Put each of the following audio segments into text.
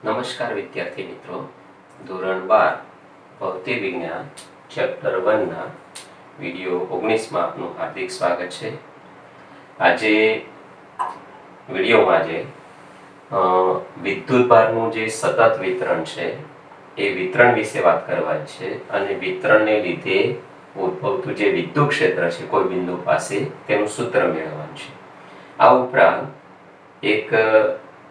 નમસ્કાર વિદ્યાર્થી મિત્રો, ધોરણ 12 ભૌતિક વિજ્ઞાન ચેપ્ટર 1 ના વિડિયો 19 માં આપનું હાર્દિક સ્વાગત છે। આજે વિડિયોમાં જે વિદ્યુતભારનું જે સતત વિતરણ છે એ વિતરણ વિશે વાત કરવાની છે અને વિતરણને લીધે ઉદ્ભવતું જે વિદ્યુત ક્ષેત્ર છે કોઈ બિંદુ પાસે તેનું સૂત્ર મેળવવાનું છે। આ ઉપરાંત એક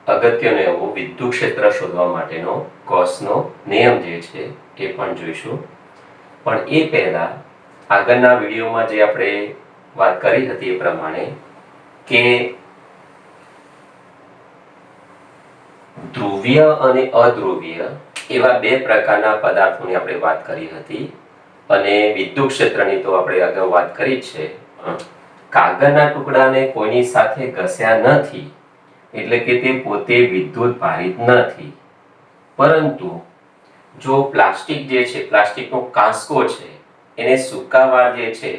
અગત્યનો એવો વિદ્યુત ક્ષેત્ર શોધવા માટેનો ગૌસનો નિયમ જે છે એ પણ જોઈશું। પણ એ પહેલા આગળના વિડિયોમાં જે આપણે વાત કરી હતી એ પ્રમાણે કે ધ્રુવીય અને અધ્રુવીય એવા બે પ્રકારના પદાર્થોની આપણે વાત કરી હતી અને વિદ્યુત ક્ષેત્રની તો આપણે અગાઉ વાત કરી છે। કાગળના ટુકડાને કોઈની સાથે ઘસ્યા નથી એટલે કે તે પોતે વિદ્યુત ભારિત નથી, પરંતુ જો પ્લાસ્ટિક જે છે, પ્લાસ્ટિકનો કાંસકો છે, એને સૂકાવાળ જે છે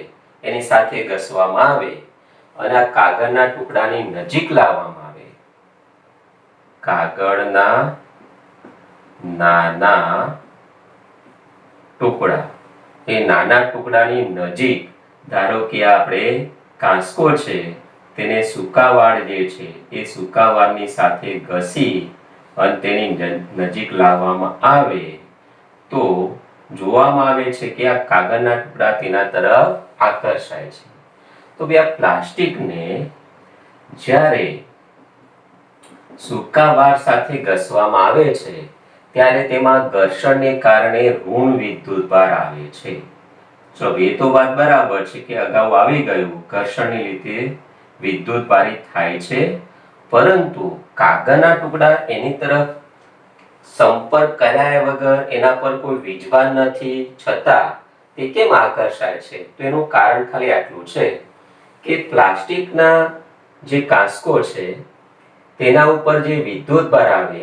એની સાથે ઘસવામાં આવે અને આ કાગળના ટુકડાની નજીક લાવવામાં આવે, કાગળના નાના ટુકડા, એ નાના ટુકડાની નજીક ધારો કે આપણે કાંસકો છે તેને સૂકાવાળ જે છે એ સૂકાવાળની સાથે ઘસી અને તેની નજીક લાવવામાં આવે તો જોવામાં આવે છે કે આ કાગળના ટુકડા તેના તરફ આકર્ષાય છે। તો બે આ પ્લાસ્ટિકને જ્યારે સૂકાવાળ સાથે ઘસવામાં આવે છે ત્યારે તેમાં ઘર્ષણને કારણે ઋણ વિદ્યુતભાર આવે છે। ચલો એ તો વાત બરાબર છે કે અગાઉ આવી ગયું, ઘર્ષણને લીધે વિદ્યુત ભારિત થાય છે, પરંતુ કાગળના ટુકડા એની તરફ સંપર્ક કર્યા વગર, એના પર કોઈ વીજભાર નથી છતાં તે કેમ આકર્ષાય છે? તો એનું કારણ ખાલી આટલું છે કે પ્લાસ્ટિકના જે કાંસકો છે તેના ઉપર જે વિદ્યુત ભાર આવે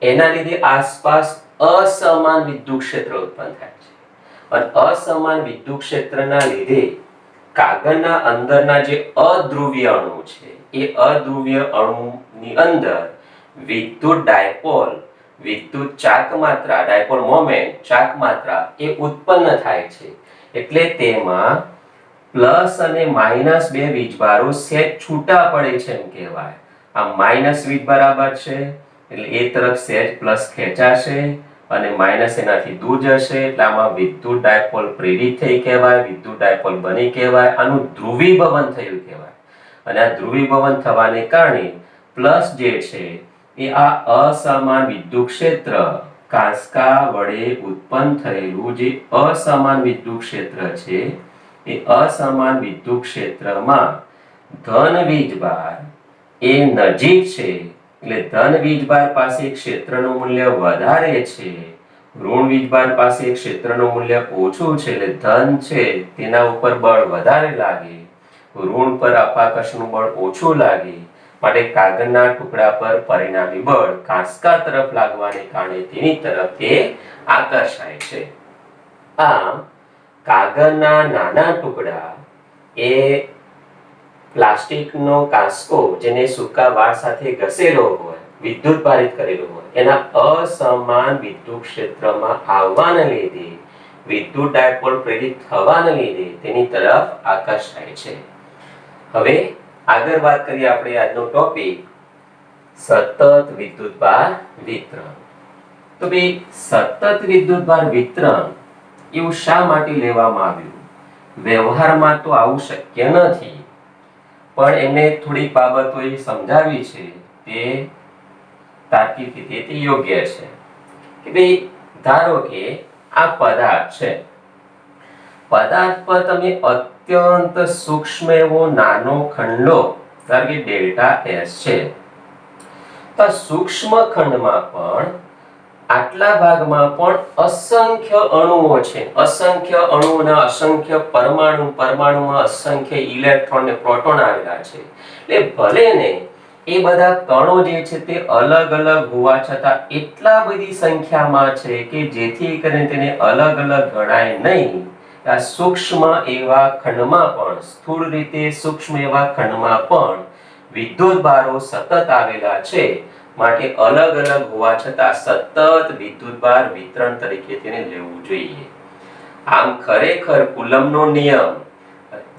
એના લીધે આસપાસ અસમાન વિદ્યુત ક્ષેત્ર ઉત્પન્ન થાય છે અને અસમાન વિદ્યુત ક્ષેત્રના લીધે કાગળના અંદરના જે અધ્રુવીય અણુ છે એ અધ્રુવીય અણુની અંદર વિદ્યુત ડાયપોલ, વિદ્યુત ચાકમાત્રા, ડાયપોલ મોમેન્ટ, ચાકમાત્રા એ ઉત્પન્ન થાય છે। એટલે તેમાં પ્લસ અને માઈનસ બે વીજભારો સેજ છૂટા પડે છે એમ કહેવાય। આ માઈનસ વીજ બરાબર છે એટલે એ તરફ સેજ પ્લસ ખેંચાશે અને માઈનસ એનાથી દૂર જશે એટલે આમાં વિદ્યુત ડાયપોલ પ્રેરિત થઈ કહેવાય, વિદ્યુત ડાયપોલ બની કહેવાય, આનું ધ્રુવીભવન થયું કહેવાય। અને આ ધ્રુવીભવન થવાને કારણે પ્લસ જે છે એ આ અસમાન વિદ્યુત ક્ષેત્ર, કાંસકા વડે ઉત્પન્ન થયેલું જે અસમાન વિદ્યુત ક્ષેત્ર છે એ અસમાન વિદ્યુત ક્ષેત્રમાં ધન વીજભાર એ નજીક છે એટલે ધન વીજભાર પાસે ક્ષેત્રનું મૂલ્ય વધારે છે, ઋણ વીજભાર પાસે ક્ષેત્રનું મૂલ્ય ઓછું છે એટલે ધન છે તેના ઉપર બળ વધારે લાગે, ઋણ પર અપાકર્ષણનું બળ ઓછું લાગે, માટે કાગળના ટુકડા પર પરિણામી બળ કાંસકા તરફ લાગવાને કારણે તેની તરફ તે આકર્ષાય છે। આમ કાગળના નાના ટુકડા એ પ્લાસ્ટિકનો કાંસકો જેને સૂકાવાળ સાથે ઘસેલો હોય, વિદ્યુત ભારિત કરેલો હોય, એના અસમાન વિદ્યુત ક્ષેત્રમાં આવવાને લીધે, વિદ્યુત ડાયપોલ પ્રેરિત થવાને લીધે તેની તરફ આકર્ષાય છે। હવે આગળ વાત કરીએ આપણે આજનો ટોપિક સતત વિદ્યુતભાર વિતરણ। તો ભાઈ સતત વિદ્યુતભાર વિતરણ એવું શા માટે લેવામાં આવ્યું? વ્યવહારમાં તો આવું શક્ય નથી, પણ એમને થોડી બાબતો એ સમજાવી છે તે તાર્કિક રીતે યોગ્ય છે કે ભાઈ ધારો કે આ પદાર્થ છે, પદાર્થ પર તમે અત્યંત સૂક્ષ્મ એવો નાનો ખંડ લો, ધારો કે ડેલ્ટા એસ છે, તો સૂક્ષ્મ ખંડમાં પણ આટલા ભાગમાં પણ અસંખ્ય અણુઓ છે, અસંખ્ય અણુઓના અસંખ્ય પરમાણુ, પરમાણુમાં અસંખ્ય ઇલેક્ટ્રોન ને પ્રોટોન આવેલા છે। એટલે ભલે ને એ બધા કણો જે છે તે અલગ અલગ હોવા છતાં એટલા બધી સંખ્યામાં છે કે જેથી કરીને તેને અલગ અલગ ગણાય નહીં। આ સૂક્ષ્મ એવા ખંડમાં પણ, સ્થૂળ રીતે સૂક્ષ્મ એવા ખંડમાં પણ વિદ્યુતભારો સતત આવેલા છે, માટે અલગ અલગ હોવા છતાં સતત વિદ્યુતભાર વિતરણ તરીકે તેને લેવું જોઈએ. આમ ખરેખર કુલમનો નિયમ,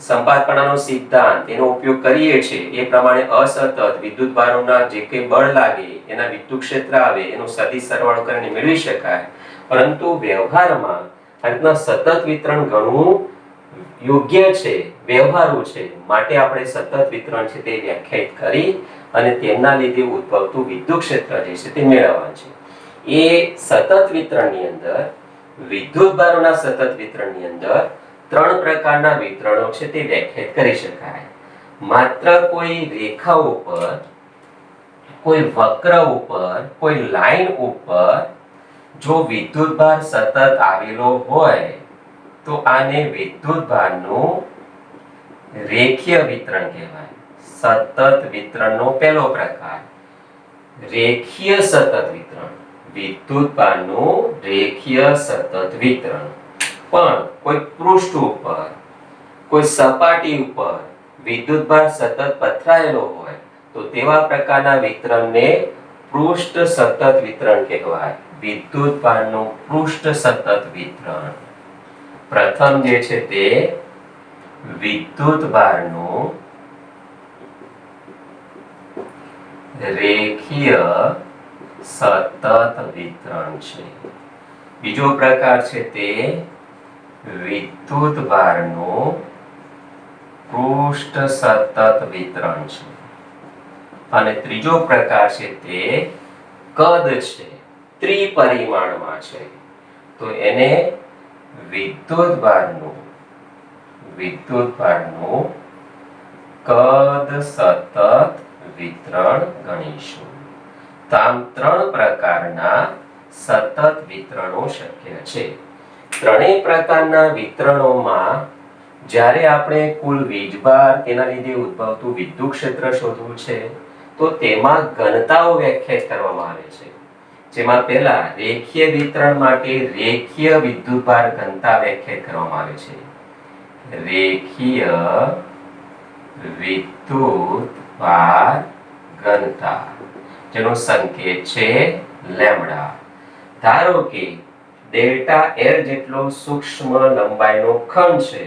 સંપાતપણાનો સિદ્ધાંત એનો ઉપયોગ કરીએ છીએ એ પ્રમાણે અસતત વિદ્યુતભારોના જે કંઈ બળ લાગે એના વિદ્યુત ક્ષેત્ર આવે એનો સદિશ સરવાળો કરીને મેળવી શકાય. પરંતુ વ્યવહારમાં આ રીતના સતત વિતરણ ગણવું યોગ્ય છે, વ્યવહારુ છે, માટે આપણે સતત વિતરણ છે તે વ્યાખ્યાયિત કરી અને તેમના લીધે ઉદ્ભવતું વિદ્યુત ક્ષેત્ર જે છે તે મેળવવાનું છે. એ સતત વિતરણની અંદર, વિદ્યુતભારોના સતત વિતરણની અંદર 3 પ્રકારના વિતરણો છે તે વ્યાખ્યાયિત કરી શકાય. માત્ર કોઈ રેખા ઉપર, કોઈ વક્ર ઉપર, કોઈ લાઈન ઉપર જો વિદ્યુતભાર સતત આવેલો હોય તો આને વિદ્યુતભારનું રેખીય વિતરણ કહેવાય. સતત વિતરણનો પહેલો પ્રકાર રેખીય સતત વિતરણ, વિદ્યુતભારનું રેખીય સતત વિતરણ. પણ કોઈ પૃષ્ઠ ઉપર, કોઈ સપાટી ઉપર વિદ્યુતભાર સતત પથરાયેલો હોય તો તેવા પ્રકારના વિતરણને પૃષ્ઠ સતત વિતરણ કહેવાય. વિદ્યુતભારનું પૃષ્ઠ સતત વિતરણ. પ્રથમ જે છે તે વિદ્યુતભારનું રેખીય સતત વિતરણ છે. બીજો પ્રકાર છે તે વિદ્યુતભારનું પૃષ્ઠ સતત વિતરણ છે. અને ત્રીજો પ્રકાર છે તે કદ છે, ત્રિપરિમાણમાં છે, તો એને વિદ્યુતભારનું કદ સતત વિતરણ ગણીશું. તો આમ 3 પ્રકારના સતત વિતરણો શક્ય છે. ત્રણેય પ્રકારના વિતરણોમાં જ્યારે આપણે કુલ વીજભાર તેના લીધે ઉદ્ભવતું વિદ્યુત ક્ષેત્ર શોધવું છે તો તેમાં ઘનતાઓ વ્યાખ્યાયિત કરવામાં આવે છે. જેમાં પહેલા રેખીય વિતરણ માટે રેખીય વિદ્યુતભાર ઘનતા વ્યાખ્યાયિત કરવામાં આવે છે. રેખીય વિદ્યુતભાર ઘનતા, જેનો સંકેત છે લેમ્ડા. ધારો કે ડેલ્ટા એલ જેટલો સૂક્ષ્મ લંબાઈનો ખંડ છે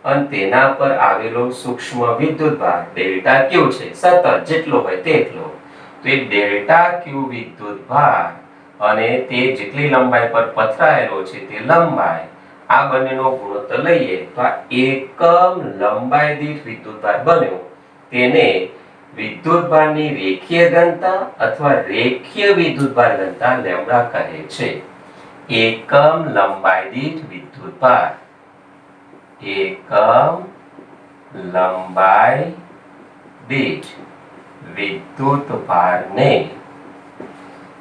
અને તેના પર આવેલો સૂક્ષ્મ વિદ્યુતભાર ડેલ્ટા ક્યુ છે, સતત જેટલો હોય તેટલો. તો એ ડેલ્ટા ક્યુ વિદ્યુતભાર અને તે જેટલી લંબાઈ પર પથરાયેલો છે તે લંબાઈ, આ બંનેનો ગુણોત્તર લઈએ તો આ એકમ લંબાઈ દીઠ વિદ્યુતભાર બન્યો. તેને વિદ્યુતભારની રેખીય ઘનતા અથવા રેખીય વિદ્યુતભાર ઘનતા લેમ્ડા કહે છે. એકમ લંબાઈ દીઠ વિદ્યુતભાર, એકમ લંબાઈ દીઠ વિદ્યુતભારને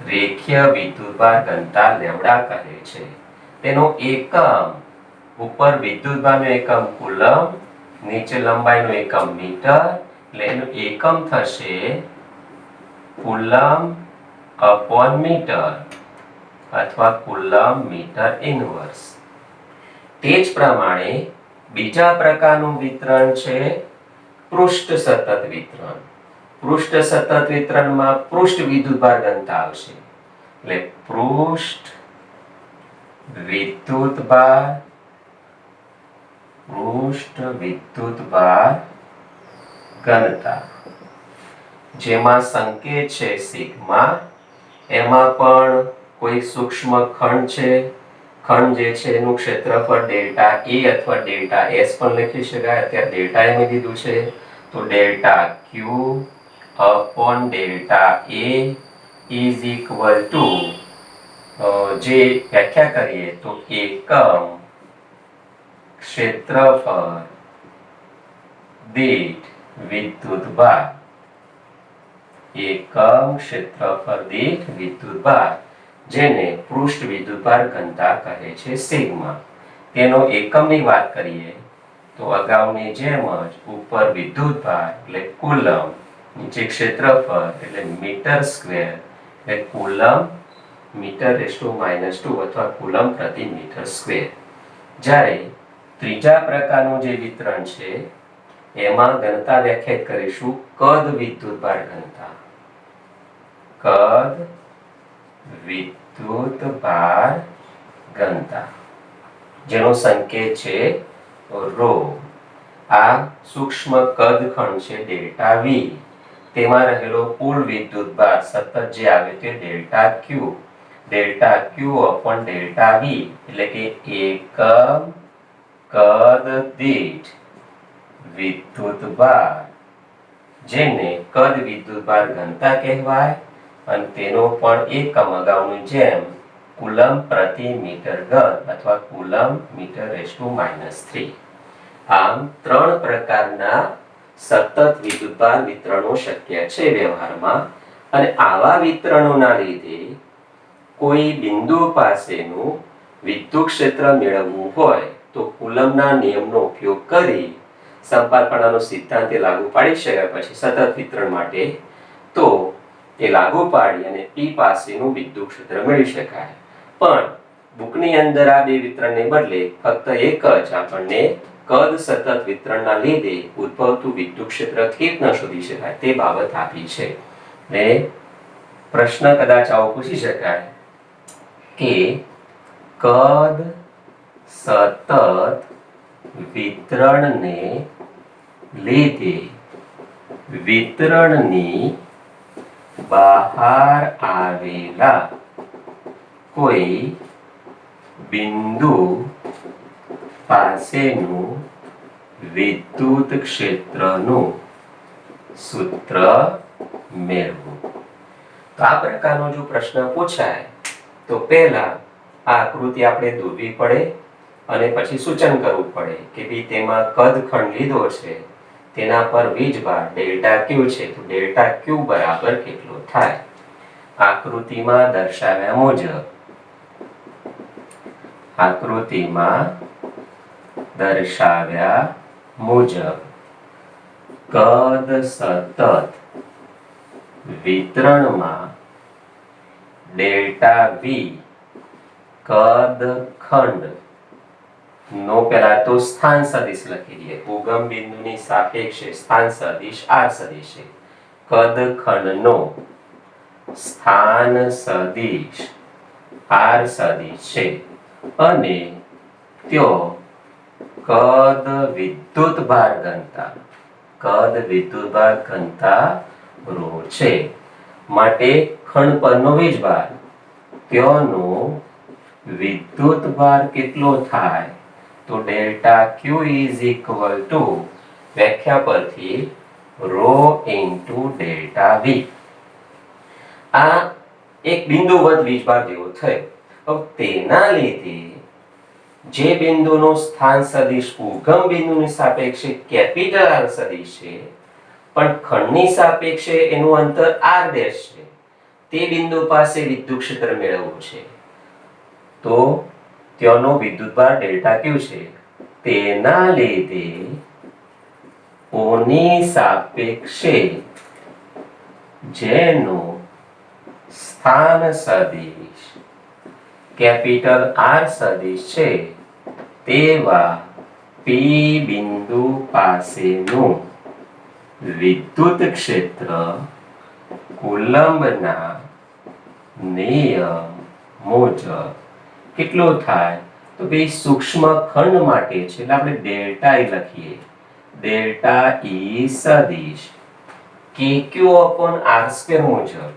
રેખીય વિદ્યુતભાર ઘનતા લેમ્ડા કહે છે. તેનો એકમ, ઉપર વિદ્યુતભારનો એકમ કુલમ, નીચે લંબાઈનો એકમ મીટર, એટલે એનું એકમ થશે કુલમ અપોન મીટર અથવા કુલમ મીટર ઇનવર્સ. તે જ પ્રમાણે બીજા પ્રકારનું વિતરણ છે પૃષ્ઠ સતત વિતરણ. પૃષ્ઠ સતત વિતરણમાં પૃષ્ઠ વિદ્યુતભાર ઘનતા આવશે. એટલે પૃષ્ઠ વિદ્યુતભાર ઘનતા, જેમાં સંકેત છે સિગ્મા. એમાં પણ કોઈ સૂક્ષ્મ ખંડ છે, ખંડ જે છે એનું ક્ષેત્રફળ ડેલ્ટા એ અથવા ડેલ્ટા એસ પણ લખી શકાય. અત્યારે ડેલ્ટા એમ દીધું છે તો delta q upon delta A is equal two, જે વ્યાખ્યા કરીએ તો એકમ ક્ષેત્રફળ દીઠ વિદ્યુતભાર, એકમ ક્ષેત્રફળ દીઠ વિદ્યુતભાર, જેને પૃષ્ઠ વિદ્યુતભાર ઘનતા કહે છે સિગ્મા. તેનો એકમની વાત કરીએ તો અગાઉની જેમ જ ઉપર વિદ્યુતભાર એટલે કુલમ, નીચે ક્ષેત્રફળ એટલે મીટર સ્ક્વેર એટલે કુલમ મીટર રેઝ ટુ -2 અથવા કુલમ પ્રતિ મીટર સ્ક્વેર. જ્યારે ત્રીજા પ્રકારનું જે વિતરણ છે એમાં ઘનતા વ્યાખ્યાયિત કરીશું કદ વિદ્યુતભાર ઘનતા. કદ કદ વિદ્યુત ભાર ઘનતા, જેનો સંકેત છે રો. આ સૂક્ષ્મ કદ ખંડ છે ડેલ્ટા વી, તેમાં રહેલો કુલ વિદ્યુત ભાર સતત જે આવે તે delta q. Delta q upon delta v એટલે કે એકમ કદ દીઠ વિદ્યુત ભાર, જેને કદ વિદ્યુત ભાર ઘનતા કહેવાય, અને તેનો પણ એકમ અગાઉની જેમ કુલમ પ્રતિ મીટર ઘન અથવા કુલમ મીટર (-3). આમ 3 પ્રકારના સતત વિદ્યુતભાર વિતરણો શક્ય છે વ્યવહારમાં, અને આવા વિતરણોના લીધે કોઈ બિંદુ પાસેનું વિદ્યુત ક્ષેત્ર મેળવવું હોય તો કુલમના નિયમનો ઉપયોગ કરી સંપાતપણાનો સિદ્ધાંત લાગુ પાડી શકાય. પછી સતત વિતરણ માટે તો એ લાગુ પાડી અને P પાસેનું વિદ્યુત ક્ષેત્ર મેળવી શકાય. પણ બુકની અંદર આ બે વિતરણને બદલે ફક્ત એક જ આપણને કદ સતત વિતરણના લીધે ઉદ્ભવતું વિદ્યુત ક્ષેત્ર કેવી રીતના શોધી શકાય તે બાબત આપી છે. ને પ્રશ્ન કદાચ આવો પૂછી શકાય કે કદ સતત વિતરણને લીધે વિતરણની બહાર આવેલા કોઈ બિંદુ પાસેનું વિદ્યુત ક્ષેત્રનું સૂત્ર મેળવવું. તો આ પ્રકારનો જો પ્રશ્ન પૂછાય તો પહેલા આ આકૃતિ આપણે દોરવી પડે અને પછી સૂચન કરવું પડે કે ભાઈ તેમાં કદ ખંડ લીધો છે, તેના પર વીજભાર ડેલ્ટા ક્યુ છે, તો ડેલ્ટા ક્યુ બરાબર કેટલો થાય. આકૃતિમાં દર્શાવ્યા મુજબ કદ સતત વિતરણમાં ડેલ્ટા વી કદ ખંડ નો પહેલા તો સ્થાન સદિશ લખી દઈએ. ઉગમ બિંદુની સાપેક્ષે સ્થાન સદિશ r સદિશ છે. કદ ખંડનો સ્થાન સદિશ r સદિશ છે અને ત્યો કદ વિદ્યુત ભાર ઘનતા રો છે. માટે ખંડ પરનો વીજભાર ત્યોનો વિદ્યુત ભાર કેટલો થાય તો delta Q is equal two વ્યાખ્યા પરથી રો ઇન્ટુ ડેલ્ટા વી. આ એક બિંદુવત વીજભાર જેવો થયો. હવે તેના લીધે જે બિંદુનો સ્થાન સદિશ ઉગમ બિંદુની સાપેક્ષે કેપિટલ R સદિશ છે, પણ ખંડની સાપેક્ષે એનું અંતર r ડેશ છે, તે બિંદુ પાસે વિદ્યુત ક્ષેત્ર મેળવવું છે તો ત્યાંનો વિદ્યુતભાર ડેલ્ટા ક્યુ છે. તેના લીધે ઓની સાપેક્ષે જેનો સ્થાન સદિશ કેપિટલ R સદિશ છે તેવા P બિંદુ પાસેનું વિદ્યુત ક્ષેત્ર કુલંબના નિયમ મુજબ કેટલો થાય તો ભાઈ સૂક્ષ્મ ખંડ માટે છે એટલે આપણે ડેલ્ટા E લખીએ. ડેલ્ટા E સદિશ KQ upon r² મુજબ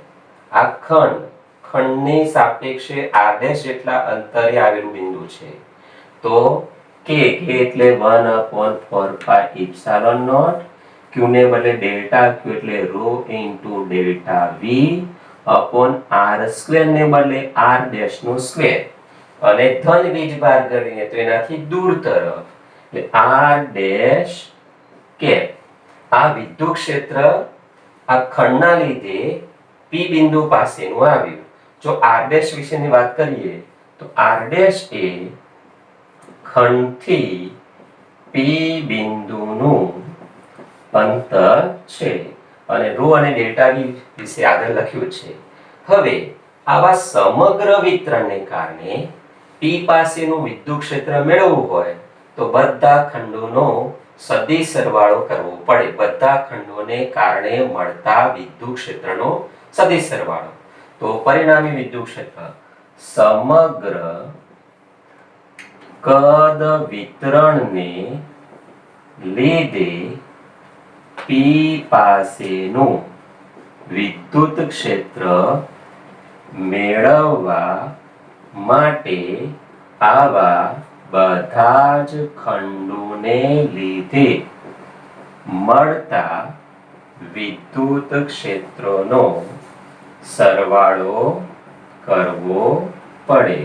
આ ખંડની સાપેક્ષે r' જેટલા અંતરે આવેલું બિંદુ છે તો k એટલે 1/4πε0, q ને બદલે ડેલ્ટા q એટલે rho into delta v upon r² ને બદલે r' નો સ્ક્વેર, અને ધન વીજભાર ગણીએ તો એનાથી દૂર તરફ એટલે r' કેપ. આ વિદ્યુત ક્ષેત્ર આ ખંડના લીધે P બિંદુ પાસેનું આવ્યું. જો r' વિશેની વાત કરીએ તો r' એ ખંડથી P બિંદુનું અંતર છે અને રો અને ડેલ્ટા વી વિશે આગળ લખ્યું છે. હવે આવા સમગ્ર વિતરણને કારણે P પાસેનું વિદ્યુત ક્ષેત્ર મેળવવું હોય તો બધા ખંડોનો સદિશ સરવાળો કરવો પડે. બધા ખંડોને કારણે મળતા વિદ્યુત ક્ષેત્રનો સદિશ સરવાળો. તો પરિણામી વિદ્યુત ક્ષેત્ર સમગ્ર કદ વિતરણને લીધે P પાસેનું વિદ્યુત ક્ષેત્ર મેળવવા માટે આવા બધા જ ખંડોને લીધે મળતા વિદ્યુત ક્ષેત્રનો સરવાળો કરવો પડે.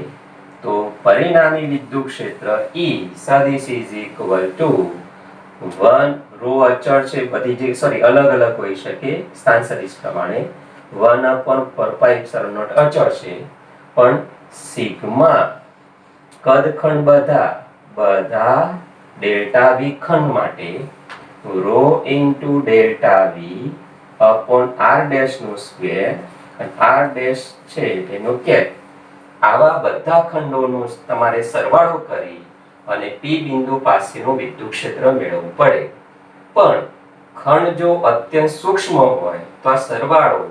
તો પરિણામી વિદ્યુત ક્ષેત્ર E સદિશ ઇઝ ઇક્વલ ટુ 1 રો અચળ છે બધી જે અલગ અલગ હોઈ શકે સ્થાન સદિશ પ્રમાણે 1/4πε0 અચળ છે પણ સિગ્મા કદખંડ બધા ડેલ્ટા V ખંડ માટે rho into delta V upon r dash નું સ્ક્વેર અને r ડેશ છે એનો કેપ. આવા બધા ખંડોનો તમારે સરવાળો કરી અને P બિંદુ પાસેનું વિદ્યુત ક્ષેત્ર મેળવવું પડે. પણ ખંડ જો અત્યંત સૂક્ષ્મ હોય તો આ સરવાળો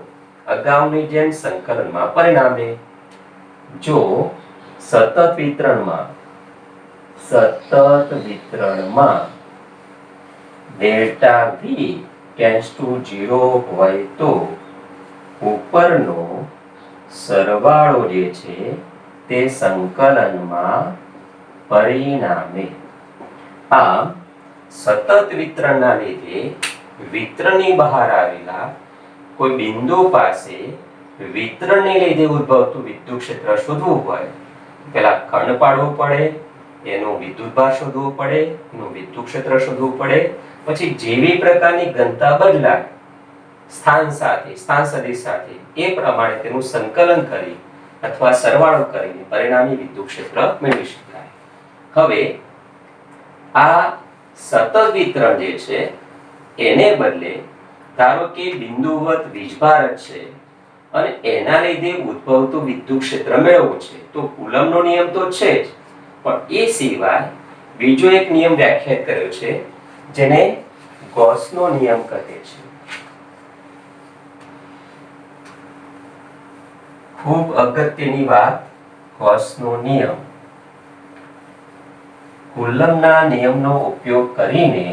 અગાઉની જેમ સંકલનમાં પરિણામે. જો સતત વિતરણમાં ડેલ્ટા V ટેન્ડ્સ ટુ 0 હોય તો ઉપરનો સરવાળો જે છે તે સંકલનમાં પરિણામે. આમ સતત વિતરણના લીધે વિતરણની બહાર આવેલા કોઈ બિંદુ પાસે વિતરણને લીધે ઉદ્ભવતું વિદ્યુત ક્ષેત્ર શોધવું હોય પેલા ખંડ પાડવો પડે, એનું વિદ્યુતભાર શોધવું પડે, એનું વિદ્યુત ક્ષેત્ર શોધવું પડે. પછી જેવી પ્રકારની ઘનતા બદલાય સ્થાન સદિશ સાથે એ પ્રમાણે તેનું સંકલન કરી અથવા સરવાળો કરીને પરિણામી વિદ્યુત ક્ષેત્ર મેળવી શકાય. હવે આ સતત વિતરણ જે છે એને બદલે ધારો કે બિંદુવત વીજભાર છે અને એના લીધે ઉદ્ભવતું વિદ્યુત ક્ષેત્ર મેળવવું છે તો કુલમ્બનો નિયમ તો છે જ પણ એ સિવાય બીજો એક નિયમ વ્યાખ્યાયિત કર્યો છે જેને ગૌસનો નિયમ કહે છે. ખૂબ અગત્યની વાત ગૌસનો નિયમ. કુલમ્બના નિયમનો ઉપયોગ કરીને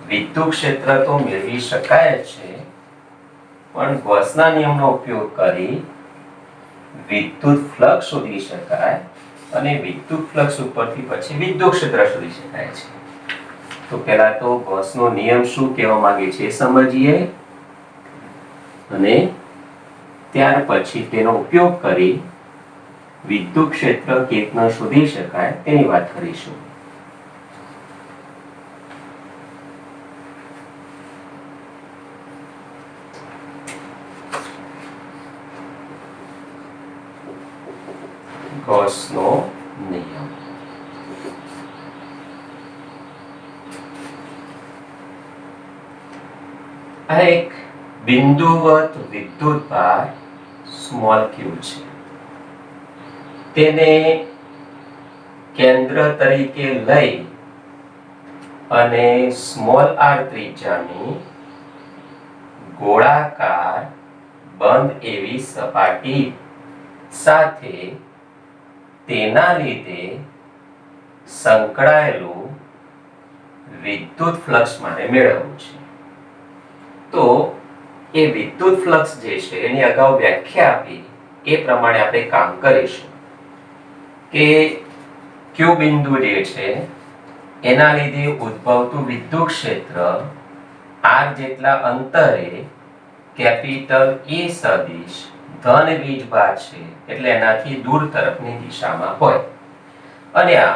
વિદ્યુત ક્ષેત્ર તો મેળવી શકાય છે પણ ગૌસના નિયમનો ઉપયોગ કરી વિદ્યુત ફ્લક્સ શોધી શકાય અને વિદ્યુત ફ્લક્સ ઉપરથી પછી વિદ્યુત ક્ષેત્ર શોધી શકાય છે. તો પહેલા તો ગૌસનો નિયમ શું કહેવા માંગે છે સમજીએ અને ત્યાર પછી તેનો ઉપયોગ કરી વિદ્યુત ક્ષેત્ર કેવી રીતના શોધી શકાય તેની વાત કરીશું. ગૌસનો નિયમ. આ એક બિંદુવત વિદ્યુતભાર સ્મોલ q છે. તેને કેન્દ્ર તરીકે લઈ અને સ્મોલ r ત્રિજ્યાની ગોળાકાર બંધ એવી સપાટી સાથે તેના લીધે સંકળાયેલું વિદ્યુત ફ્લક્સ મારે મેળવવું છે. તો એ વિદ્યુત ફ્લક્સ જે છે એની અગાઉ વ્યાખ્યા આપી એ પ્રમાણે આપણે કામ કરીશું કે q બિંદુ જે છે એના લીધે ઉદ્ભવતું વિદ્યુત ક્ષેત્ર r જેટલા અંતરે કેપિટલ E સદિશ ધન વીજભાર છે એટલે એનાથી દૂર તરફની દિશામાં હોય અને આ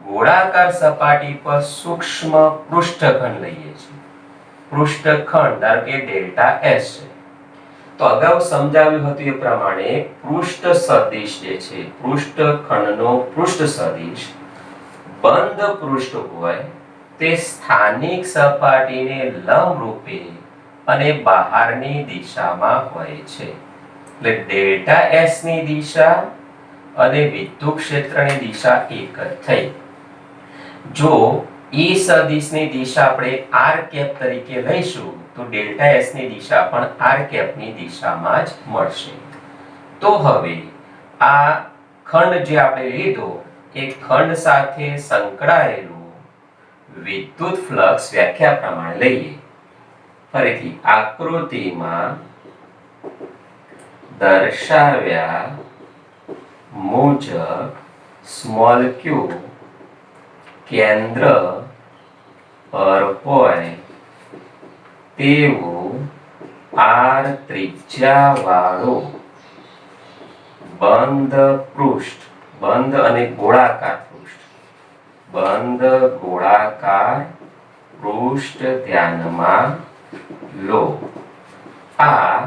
ગોળાકાર સપાટી પર સૂક્ષ્મ પૃષ્ઠખંડ લઈએ છીએ. પૃષ્ઠખંડ ધારો કે ડેલ્ટા S છે. તો અગાઉ સમજાવ્યું હતું એ પ્રમાણે પૃષ્ઠ સદિશ જે છે પૃષ્ઠખંડનો પૃષ્ઠ સદિશ બંધ પૃષ્ઠ હોય તે સ્થાનિક સપાટીને લંબ રૂપે અને બહારની દિશામાં હોય છે. એટલે ડેલ્ટા S ની દિશા અને વિદ્યુત ક્ષેત્રની દિશા એક જ થઈ. જો E સદિશની દિશા આપણે r કેપ તરીકે લઈશું તો ડેલ્ટા એસ ની દિશા પણ આર કેપની દિશામાં જ મળશે. તો હવે આ ખંડ જે આપણે લીધો એ ખંડ સાથે સંકળાયેલું વિદ્યુત ફ્લક્સ વ્યાખ્યા પ્રમાણે લઈએ. ફરીથી આકૃતિમાં દર્શાવ્યા મુજબ સ્મોલ ક્યુ કેન્દ્ર પર હોય તેવું આર ત્રિજ્યા વાળું બંધ પૃષ્ઠ, બંધ અને ગોળાકાર પૃષ્ઠ, બંધ ગોળાકાર પૃષ્ઠ ધ્યાનમાં લો. આ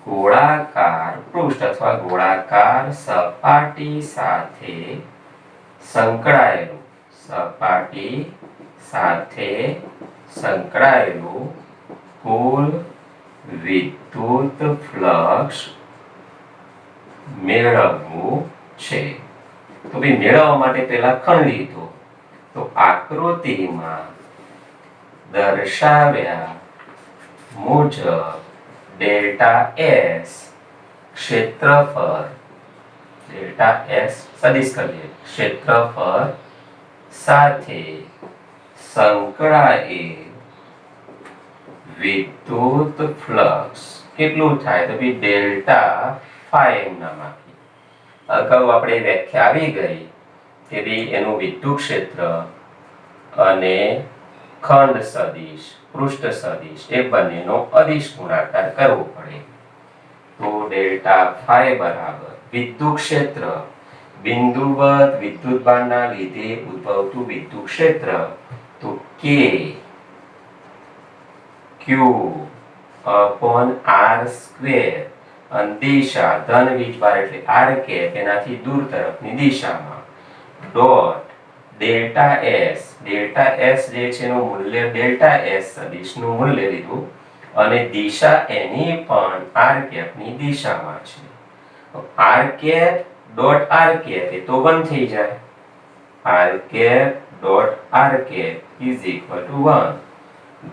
ગોળાકાર પૃષ્ઠ અથવા ગોળાકાર સપાટી સાથે સંકળાયેલું, સપાટી સાથે સંકળાયેલું કુલ વિદ્યુત ફ્લક્સ મેળવવું છે. તો ભાઈ મેળવવા માટે પહેલા ખંડ લીધો. તો આકૃતિમાં દર્શાવ્યા મુજબ ડેલ્ટા એસ ક્ષેત્રફળ, ડેલ્ટા એસ સદિશ કરીએ, ક્ષેત્રફળ સાથે સંકળાયેલ વિદ્યુત ફ્લક્સ કેટલું થાય? તો ભાઈ ડેલ્ટા ફાઈ એમ નામ આપીએ. અગાઉ આપણે વ્યાખ્યા આવી ગઈ કે ભાઈ એનું વિદ્યુત ક્ષેત્ર અને ખંડ સદિશ, પૃષ્ઠ સદિશ એ બંનેનો અદિશ ગુણાકાર કરવો પડે. તો ડેલ્ટા ફાઈ બરાબર વિદ્યુત ક્ષેત્ર, બિંદુવત વિદ્યુતભારના લીધે ઉદ્ભવતું વિદ્યુત ક્ષેત્ર, તો કે ક્યુ અપોન આર સ્ક્વેર, અને દિશા ધન વીજભાર એટલે આર કેપ એનાથી દૂર તરફની દિશામાં, dot delta S, delta S જે છે એનું મૂલ્ય ડેલ્ટા એસ સદિશનું મૂલ્ય લીધું અને દિશા એની પણ આર કેપની દિશામાં છે. R cap dot R cap એ તો 1 થઈ જાય. R cap dot R cap is equal to 1.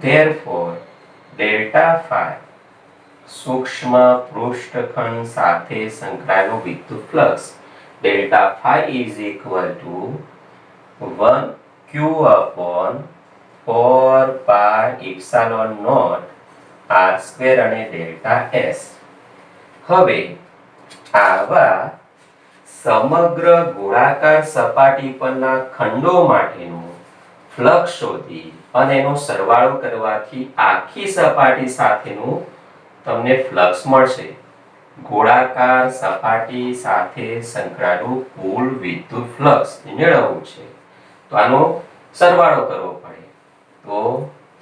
Therefore delta phi સૂક્ષ્મ પૃષ્ઠખંડ સાથે સંકળાયેલું વિદ્યુત flux, delta phi is equal to 1 Q upon 4 pi epsilon naught R square અને ડેલ્ટા એસ. હવે આવા સમગ્ર ગોળાકાર સપાટી પરના ખંડો માટેનું ફ્લક્સ શોધી અને એનો સરવાળો કરવાથી આખી સપાટી સાથેનું તમને ફ્લક્સ મળશે. ગોળાકાર સપાટી સાથે સંકળાયેલું કુલ વિદ્યુત ફ્લક્સ મેળવવું છે તો આનો સરવાળો કરવો પડે. તો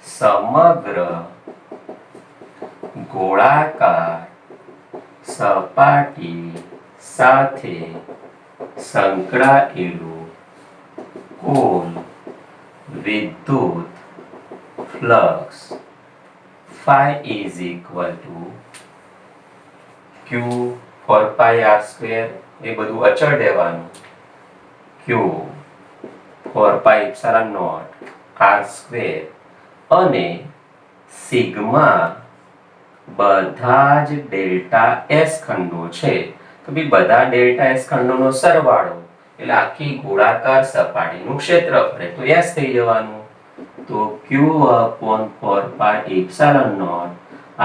સમગ્ર ગોળાકાર સપાટી સાથે સંકળાયેલું કુલ વિદ્યુત flux phi is equal to q 4 pi r square, એ બધું અચળ દેવાનું, q 4 pi epsilon naught r square અને સિગ્મા બધા જ ડેલ્ટા એસ ખંડો છે તો બી બધા ડેલ્ટા એસ ખંડોનો સરવાળો એટલે આખી ગોળાકાર સપાટીનું ક્ષેત્રફળ તો s થઈ જવાનું. તો q upon 4 pi epsilon naught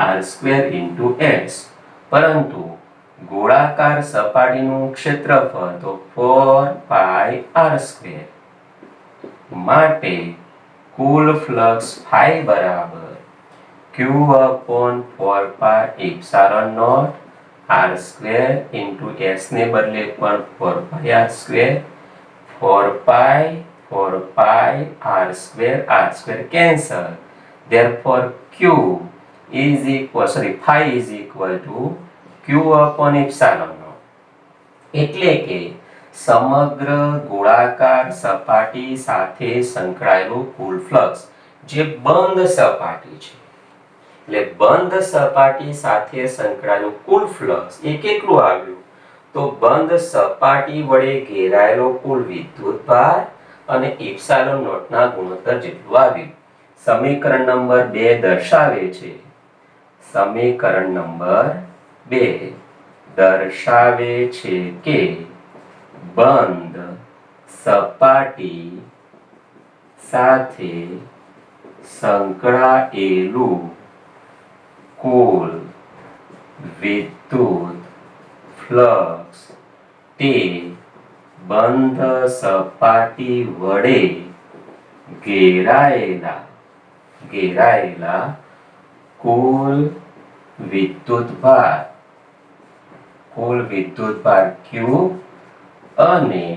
r square into s, પરંતુ ગોળાકાર સપાટીનું ક્ષેત્રફળ તો 4 pi r square માટે કુલ ફ્લક્સ phi બરાબર q upon 4 pi epsilon naught r square into s ને બદલે પણ 4 pi r square, 4 pi r square cancel, therefore q is equal, phi is equal to q upon epsilon naught. એટલે કે સમગ્ર ગોળાકાર સપાટી સાથે સંકળાયેલું કુલ ફ્લક્સ જે બંધ સપાટી છે એટલે બંધ સપાટી સાથે સંકળાયેલું કુલ ફ્લક્સ એ કેટલું આવ્યું? તો બંધ સપાટી વડે ઘેરાયેલો કુલ વિદ્યુતભાર અને એપ્સિલોન નોટ ના ગુણોત્તર જેટલું આવ્યું. સમીકરણ નંબર 2 દર્શાવે છે, સમીકરણ નંબર 2 દર્શાવે છે કે બંધ સપાટી સાથે સંકળાયેલું કુલ વિદ્યુત ફ્લક્સ તે બંધ સપાટી વડે ઘેરાયેલા કુલ વિદ્યુતભાર Q અને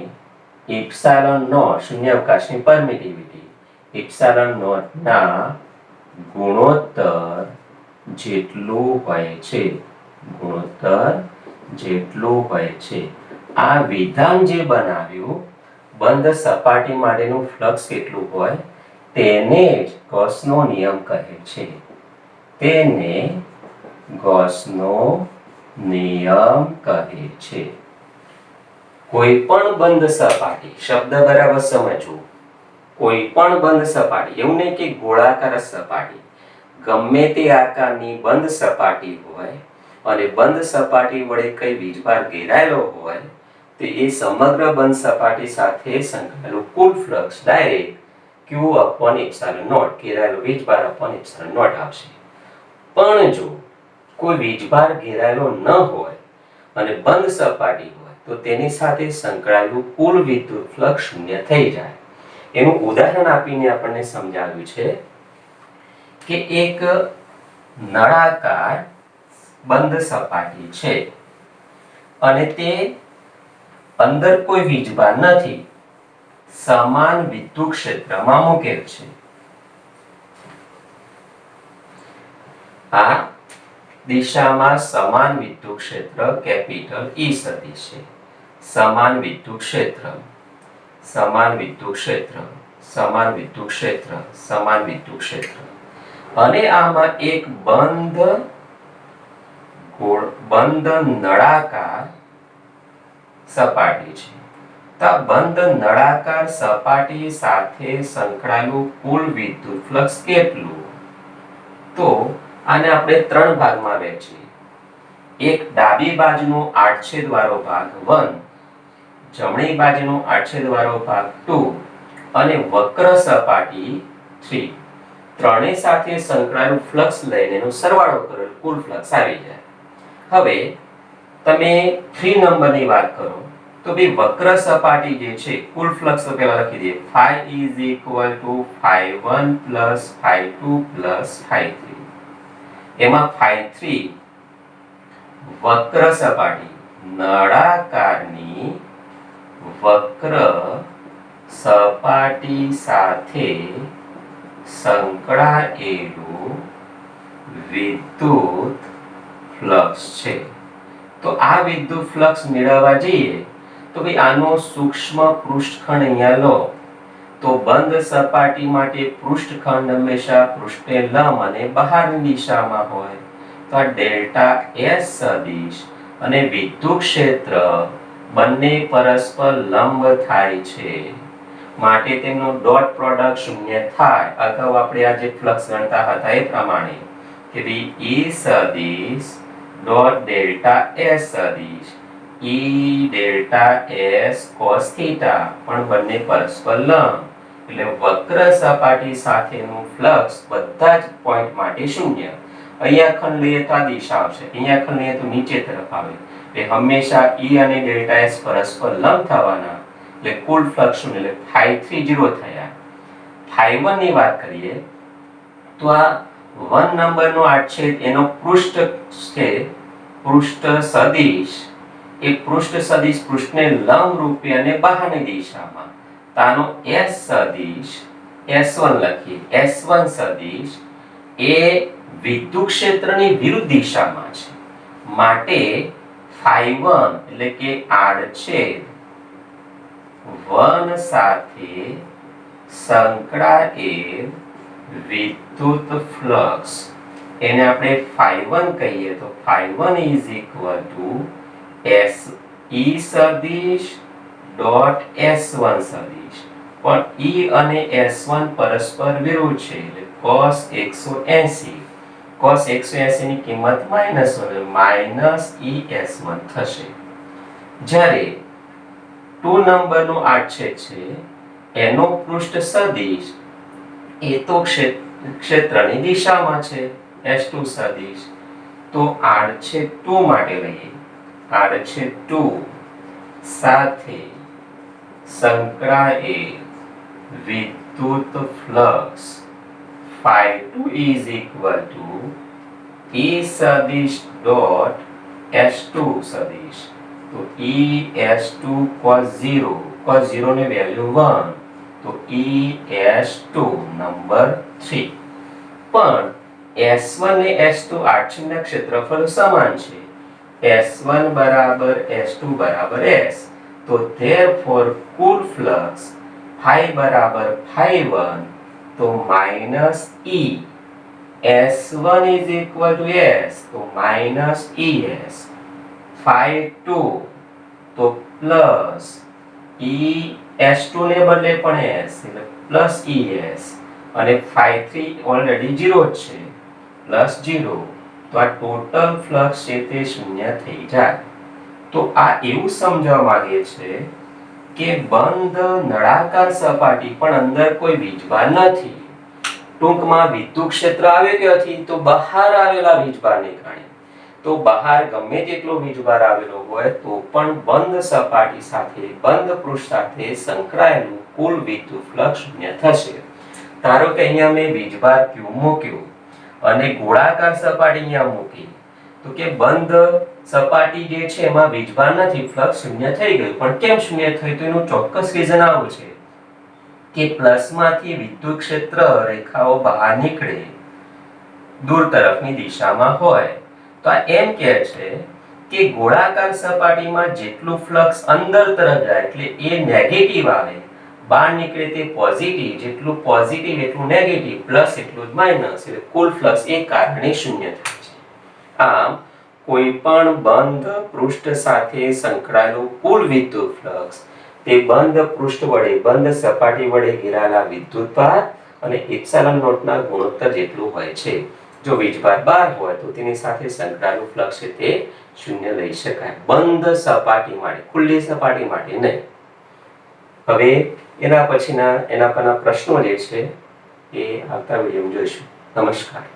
એપ્સિલોન નોટ શૂન્યાવકાશની પરમિટિવિટી એપ્સિલોન નોટ ના ગુણોત્તર જેટલું હોય છે. આ વિધાન જે બનાવ્યું બંધ સપાટી માટેનું ફ્લક્સ કેટલું હોય તેને જ ગૌસનો નિયમ કહે છે. તેને ગૌસનો નિયમ કહે છે. કોઈ પણ બંધ સપાટી, શબ્દ બરાબર સમજવું, કોઈ પણ બંધ સપાટી, એવું નહીં કે ગોળાકાર સપાટી, ગમે તે આકારની બંધ સપાટી હોય અને બંધ સપાટી વડે કઈ વીજભાર ઘેરાયેલો હોય તો એ સમગ્ર બંધ સપાટી સાથે સંકળાયેલું કુલ flux direct Q upon epsilon naught ઘેરાયેલો વીજભાર upon epsilon naught આવશે. પણ જો કોઈ વીજભાર ઘેરાયેલો ન હોય અને બંધ સપાટી હોય તો તેની સાથે સંકળાયેલું કુલ વિદ્યુત ફ્લક્સ શૂન્ય થઈ જાય. એનું ઉદાહરણ આપીને આપણને સમજાવ્યું છે કે એક નળાકાર બંધ સપાટી છે અને તે અંદર કોઈ વીજભાર નથી, સમાન વિદ્યુત ક્ષેત્રમાં મૂકેલ છે. આ દિશામાં સમાન વિદ્યુત ક્ષેત્ર કેપિટલ E સદિશ છે. સમાન વિદ્યુત ક્ષેત્ર, સમાન વિદ્યુત ક્ષેત્ર, સમાન વિદ્યુત ક્ષેત્ર, સમાન વિદ્યુત ક્ષેત્ર અને આમાં એક બંધ નળાકાર સપાટી છે. તો બંધ નળાકાર સપાટી સાથે સંકળાયેલું કુલ વિદ્યુત ફ્લક્સ કેટલું? તો આને આપણે ત્રણ ભાગમાં વહેંચીએ. એક ડાબી બાજુનો આડછેદવાળો ભાગ 1, જમણી બાજુનો આડછેદવાળો ભાગ 2 અને વક્ર સપાટી 3. ત્રણેય સાથે સંકળાયેલું ફ્લક્સ લઈને એનો સરવાળો કરેલ કુલ ફ્લક્સ આવી જાય. હવે તમે 3 નંબરની વાત કરો તો બે વક્ર સપાટી જે છે કુલ ફ્લક્સ તો પહેલા લખી દઈએ. phi is equal to phi1 plus phi2 plus phi3. એમાં phi3 વક્ર સપાટી, નળાકારની વક્ર સપાટી સાથે સંકળાયેલું વિદ્યુત ફ્લક્સ છે. તો આ વિદ્યુત ફ્લક્સ મેળવવા જઈએ તો ભાઈ આનો સૂક્ષ્મ પૃષ્ઠખંડ અહીંયા લો તો બંધ સપાટી માટે પૃષ્ઠખંડ હંમેશા પૃષ્ઠે લંબ અને બહારની દિશામાં હોય. તો આ ડેલ્ટા S સદિશ અને વિદ્યુત ક્ષેત્ર બંને પરસ્પર લંબ થાય છે માટે તેમનો ડોટ પ્રોડક્ટ શૂન્ય થાય. અગાઉ આપણે આ જે ફ્લક્સ ગણતા હતા એ પ્રમાણે કે ભાઈ E સદિશ ડોટ ડેલ્ટા S સદિશ E delta S cos theta પણ બંને પરસ્પર લંબ એટલે વક્ર સપાટી સાથેનું ફ્લક્સ બધા જ પોઈન્ટ માટે શૂન્ય. અહીંયા ખંડ લઈએ તો આ દિશા આવશે, અહીંયા ખંડ લઈએ તો નીચે તરફ આવે એટલે હંમેશા E અને ડેલ્ટા S પરસ્પર લંબ થવાના એટલે કુલ ફ્લક્સ શૂન્ય એટલે phi3 0 થયા. phi1 ની વાત કરીએ તો આ 1 નંબરનો આડછેદ એનો પૃષ્ઠ છે, પૃષ્ઠ સદિશ એ પૃષ્ઠ સદિશ પૃષ્ઠને લંબ રૂપે અને બહારની દિશામાં તાનો S સદિશ S1 લખીએ. S1 સદિશ એ વિદ્યુત ક્ષેત્રની વિરુદ્ધ દિશામાં છે માટે phi1 એટલે કે આડછેદ 1 સાથે સંકળાયેલ વિદ્યુત ફ્લક્સ એને આપણે phi1 કહીએ તો phi1 is equal to S E સદિશ ડોટ S1 સદિશ. પણ E અને S1 પરસ્પર વિરુદ્ધ છે એટલે cos 180 cos 180 ની કિંમત માઈનસ હવે માઈનસ es1 થશે. જ્યારે 2 નંબરનો આડછેદ છે એનો પૃષ્ઠ સદિશ એ તો ક્ષેત્રની દિશામાં છે s2 સદિશ, તો આડછેદ 2 માટે લઈએ. આડછેદ 2 સાથે સંકળાયેલ વિદ્યુત flux phi2 is equal to E સદિશ ડોટ S2 સદિશ. તો Es2 cos 0 ની વેલ્યુ 1, તો Es2 નંબર 3. પણ S1 ને S2 આડછેદના ક્ષેત્રફળ સમાન છે. S1 બરાબર S2 બરાબર S. તો therefore કુલ ફ્લક્સ phi બરાબર phi1, તો minus E S1 is equal to S, તો માઈનસ ES. phi2 તો પ્લસ Es2 ને બદલે પણ S એટલે પ્લસ ES, અને phi3 ઓલરેડી 0 જ છે પ્લસ 0, તો આ ટોટલ ફ્લક્સ છે તે શૂન્ય થઈ જાય. તો આ એવું સમજવા માંગે છે કે બંધ નળાકાર સપાટી પણ અંદર કોઈ વીજભાર નથી. ટૂંકમાં વિદ્યુત ક્ષેત્ર આવે કે નથી, તો બહાર આવેલા વીજભારને કારણે. તો બહાર ગમે તેટલો વીજભાર આવેલો હોય તો પણ બંધ સપાટી સાથે બંધ પૃષ્ઠ સાથે સંકળાયેલું કુલ વિદ્યુત ફ્લક્સ શૂન્ય થશે. ધારો કે અહીંયા મેં વીજભાર q મૂક્યો અને ગોળાકાર સપાટી અહીંયા મૂકી, તો કે બંધ સપાટી જે છે એમાં વીજભાર નથી, ફ્લક્સ શૂન્ય થઈ ગયું. પણ કેમ શૂન્ય થયું, તો એનું ચોક્કસ રીઝન આવું છે કે પ્લસમાંથી વિદ્યુત ક્ષેત્ર રેખાઓ બહાર નીકળે દૂર તરફની દિશામાં હોય. તો આ એમ કહે છે કે ગોળાકાર સપાટીમાં જેટલું ફ્લક્સ અંદર તરફ જાય એટલે એ નેગેટિવ આવે, બહાર નીકળે તે પોઝિટિવ, જેટલું પોઝિટિવ એટલું નેગેટિવ, પ્લસ એટલું જ માઈનસ, એટલે કુલ ફ્લક્સ એ કારણે શૂન્ય થાય છે. આમ કોઈ પણ બંધ પૃષ્ઠ સાથે સંકળાયેલું કુલ વિદ્યુત ફ્લક્સ તે બંધ પૃષ્ઠ વડે બંધ સપાટી વડે ઘેરાયેલા વિદ્યુતભાર અને એપ્સિલોન નોટના ગુણોત્તર જેટલું હોય છે. જો વીજભાર 12 હોય તો તેની સાથે સંકળાયેલું ફ્લક્સ છે તે શૂન્ય લઈ શકાય બંધ સપાટી માટે, ખુલ્લી સપાટી માટે નહીં. હવે એના પછીના એના પરના પ્રશ્નો જે છે એ આવતા વિડીયોમાં જોઈશું. નમસ્કાર.